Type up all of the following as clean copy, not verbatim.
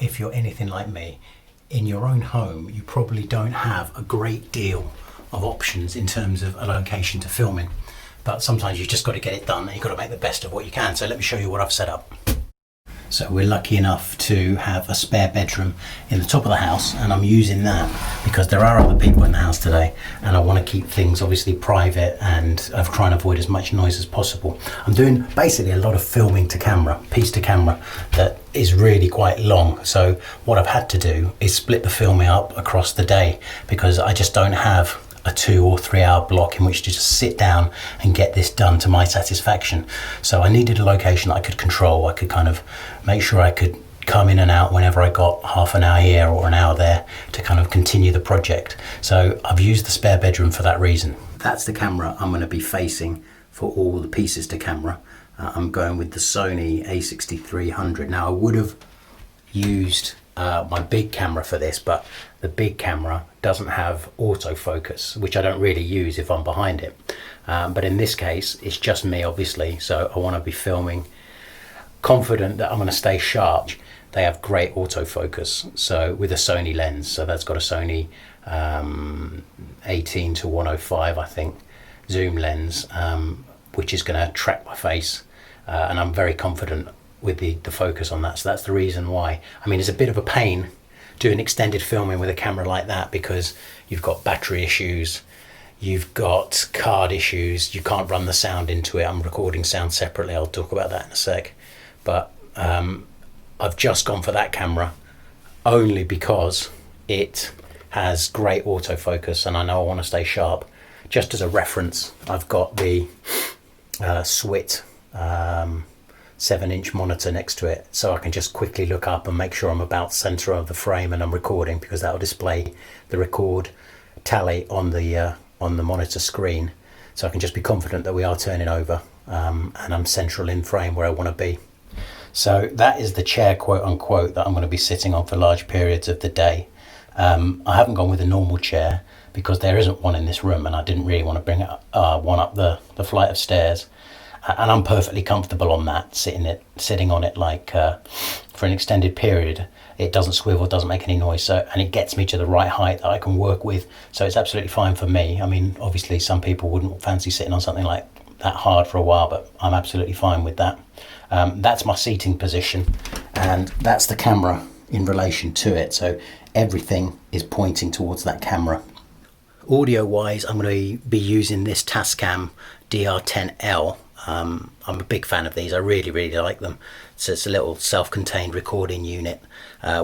if you're anything like me, in your own home, you probably don't have a great deal of options in terms of a location to film in. But sometimes you just got to get it done and you've got to make the best of what you can. So let me show you what I've set up. So we're lucky enough to have a spare bedroom in the top of the house, and I'm using that because there are other people in the house today and I want to keep things obviously private and I'm trying to avoid as much noise as possible. I'm doing basically a lot of filming to camera, piece to camera, that is really quite long. So what I've had to do is split the filming up across the day because I just don't have a 2 or 3 hour block in which to just sit down and get this done to my satisfaction. So I needed a location that I could control. I could kind of make sure I could come in and out whenever I got half an hour here or an hour there to kind of continue the project. So I've used the spare bedroom for that reason. That's the camera I'm going to be facing for all the pieces to camera. I'm going with the Sony a6300. Now I would have used my big camera for this, but the big camera doesn't have autofocus, which I don't really use if I'm behind it. But in this case, it's just me, obviously, so I want to be filming confident that I'm going to stay sharp. They have great autofocus, so with a Sony lens, so that's got a Sony 18 to 105, I think, zoom lens, which is going to track my face, and I'm very confident with the focus on that. So that's the reason why. I mean, it's a bit of a pain doing extended filming with a camera like that because you've got battery issues, you've got card issues, you can't run the sound into it. I'm recording sound separately, I'll talk about that in a sec. But I've just gone for that camera only because it has great autofocus and I know I want to stay sharp. Just as a reference, I've got the Swit 7-inch monitor next to it, so I can just quickly look up and make sure I'm about center of the frame and I'm recording, because that will display the record tally on the monitor screen, so I can just be confident that we are turning over and I'm central in frame where I want to be. So that is the chair, quote unquote, that I'm going to be sitting on for large periods of the day. I haven't gone with a normal chair because there isn't one in this room and I didn't really want to bring one up the flight of stairs. And I'm perfectly comfortable on that, sitting on it like for an extended period. It doesn't swivel, doesn't make any noise, so, and it gets me to the right height that I can work with. So it's absolutely fine for me. I mean, obviously some people wouldn't fancy sitting on something like that hard for a while, but I'm absolutely fine with that. That's my seating position, and that's the camera in relation to it. So everything is pointing towards that camera. Audio wise, I'm going to be using this Tascam DR10L. I'm a big fan of these. I really like them. So it's a little self-contained recording unit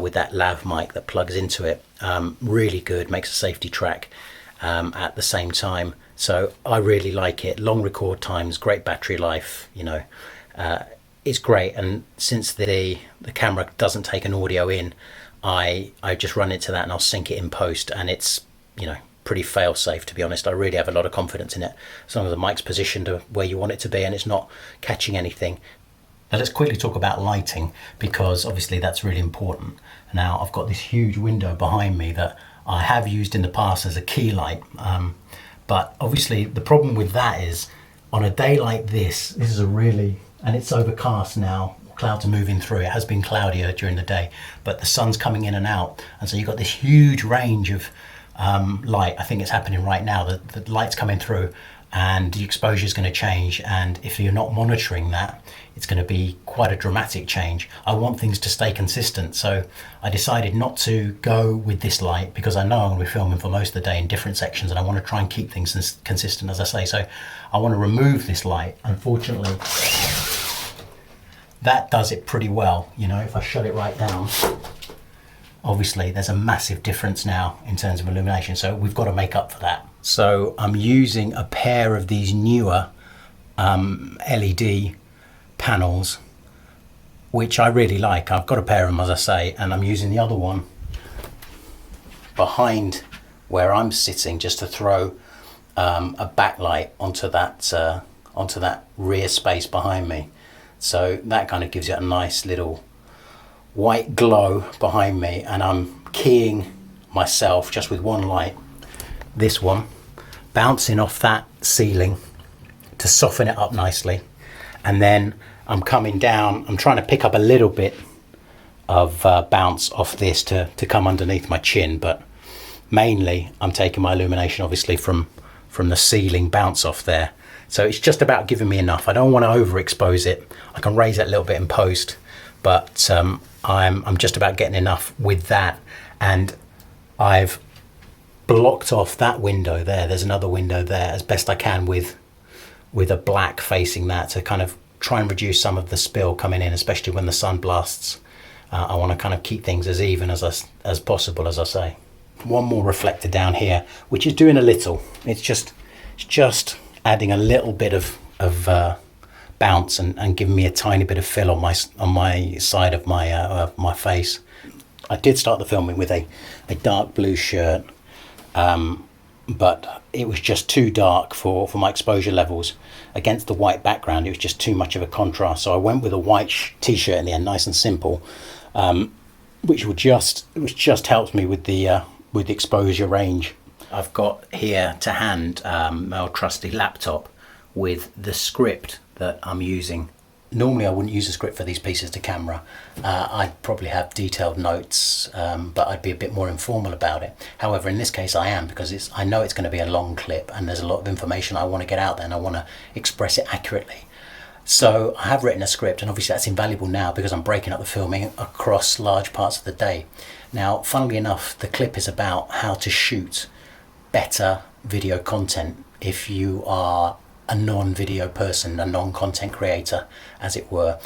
with that lav mic that plugs into it. Really good, makes a safety track at the same time. So I really like it. Long record times, great battery life, you know. It's great, and since the camera doesn't take an audio in, I just run it to that and I'll sync it in post, and it's, you know, pretty fail safe, to be honest. I really have a lot of confidence in it, as long as the mic's positioned to where you want it to be and it's not catching anything. Now let's quickly talk about lighting, because obviously that's really important. Now I've got this huge window behind me that I have used in the past as a key light, but obviously the problem with that is on a day like this is a really, and it's overcast now, clouds are moving through. It has been cloudier during the day, but the sun's coming in and out, and so you've got this huge range of light. I think it's happening right now. The light's coming through and the exposure is going to change, and if you're not monitoring that, it's going to be quite a dramatic change. I want things to stay consistent, so I decided not to go with this light because I know I'm going to be filming for most of the day in different sections and I want to try and keep things consistent, as I say. So I want to remove this light. Unfortunately, that does it pretty well. You know, if I shut it right down, obviously there's a massive difference now in terms of illumination, so we've got to make up for that. So I'm using a pair of these newer LED panels, which I really like. I've got a pair of them, as I say, and I'm using the other one behind where I'm sitting just to throw a backlight onto that rear space behind me. So that kind of gives it a nice little white glow behind me, and I'm keying myself just with one light, this one, bouncing off that ceiling to soften it up nicely, and then I'm coming down, I'm trying to pick up a little bit of bounce off this to come underneath my chin, but mainly I'm taking my illumination obviously from the ceiling bounce off there. So it's just about giving me enough. I don't want to overexpose it. I can raise it a little bit in post, but I'm just about getting enough with that. And I've blocked off that window there. There's another window there as best I can with a black facing that to kind of try and reduce some of the spill coming in, especially when the sun blasts. I want to kind of keep things as even as possible, as I say. One more reflector down here, which is doing a little. It's just adding a little bit of bounce and giving me a tiny bit of fill on my side of my face. I did start the filming with a dark blue shirt, but it was just too dark for my exposure levels against the white background. It was just too much of a contrast, so I went with a white t-shirt in the end, nice and simple, which just helps me with the exposure range. I've got here to hand my old trusty laptop with the script that I'm using. Normally I wouldn't use a script for these pieces to camera. I'd probably have detailed notes, but I'd be a bit more informal about it. However, in this case I am, because I know it's going to be a long clip and there's a lot of information I want to get out there and I want to express it accurately. So I have written a script, and obviously that's invaluable now because I'm breaking up the filming across large parts of the day. Now, funnily enough, the clip is about how to shoot better video content if you are a non-video person, a non-content creator, as it were.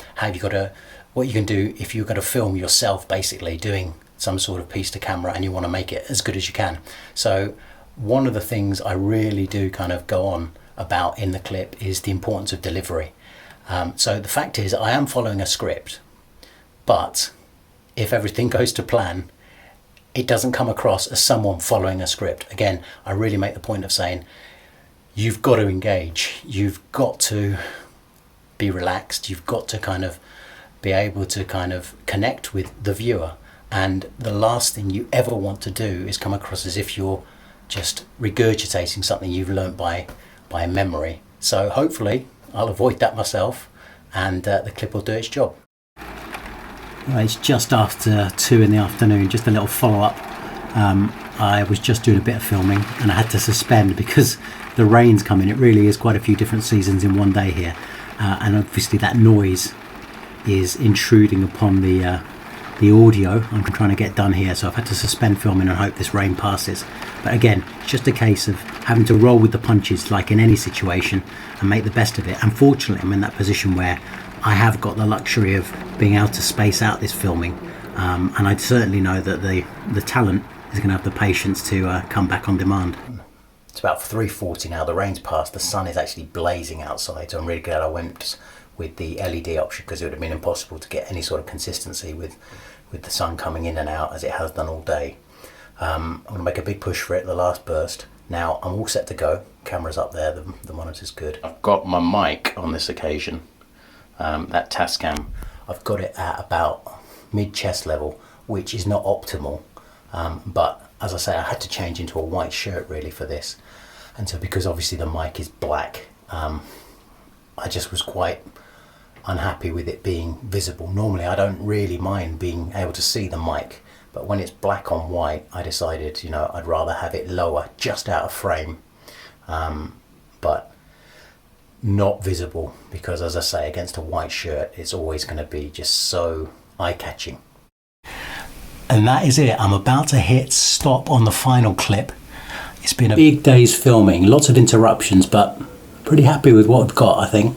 What you can do if you're going to film yourself basically doing some sort of piece to camera and you want to make it as good as you can. So one of the things I really do kind of go on about in the clip is the importance of delivery. So the fact is I am following a script, but if everything goes to plan, it doesn't come across as someone following a script. Again, I really make the point of saying you've got to engage, you've got to be relaxed, you've got to kind of be able to kind of connect with the viewer, and the last thing you ever want to do is come across as if you're just regurgitating something you've learnt by memory. So hopefully I'll avoid that myself, and the clip will do its job. It's just after 2 in the afternoon, just a little follow-up. I was just doing a bit of filming and I had to suspend because the rain's coming. It really is quite a few different seasons in one day here, and obviously that noise is intruding upon the audio I'm trying to get done here, so I've had to suspend filming and hope this rain passes. But again, it's just a case of having to roll with the punches like in any situation and make the best of it. Unfortunately, I'm in that position where I have got the luxury of being able to space out this filming, and I certainly know that the talent is going to have the patience to come back on demand. It's about 3:40 now, the rain's passed, the sun is actually blazing outside, so I'm really glad I went with the LED option because it would have been impossible to get any sort of consistency with the sun coming in and out as it has done all day. I'm going to make a big push for it, the last burst. Now I'm all set to go, camera's up there, the monitor's good. I've got my mic on this occasion, that Tascam. I've got it at about mid-chest level, which is not optimal, but as I say, I had to change into a white shirt really for this, and so because obviously the mic is black, I just was quite unhappy with it being visible. Normally I don't really mind being able to see the mic, but when it's black on white, I decided, I'd rather have it lower, just out of frame, but not visible, because as I say, against a white shirt, it's always going to be just so eye-catching. And that is it. I'm about to hit stop on the final clip. It's been a big day's filming, lots of interruptions, but pretty happy with what I've got, I think.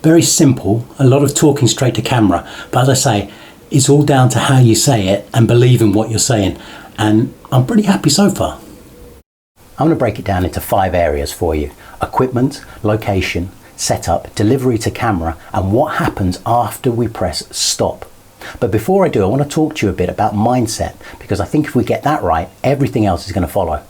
Very simple, a lot of talking straight to camera, but as I say, it's all down to how you say it and believe in what you're saying, and I'm pretty happy so far. I'm going to break it down into 5 areas for you: equipment, location, setup, delivery to camera, and what happens after we press stop. But before I do, I want to talk to you a bit about mindset, because I think if we get that right, everything else is going to follow.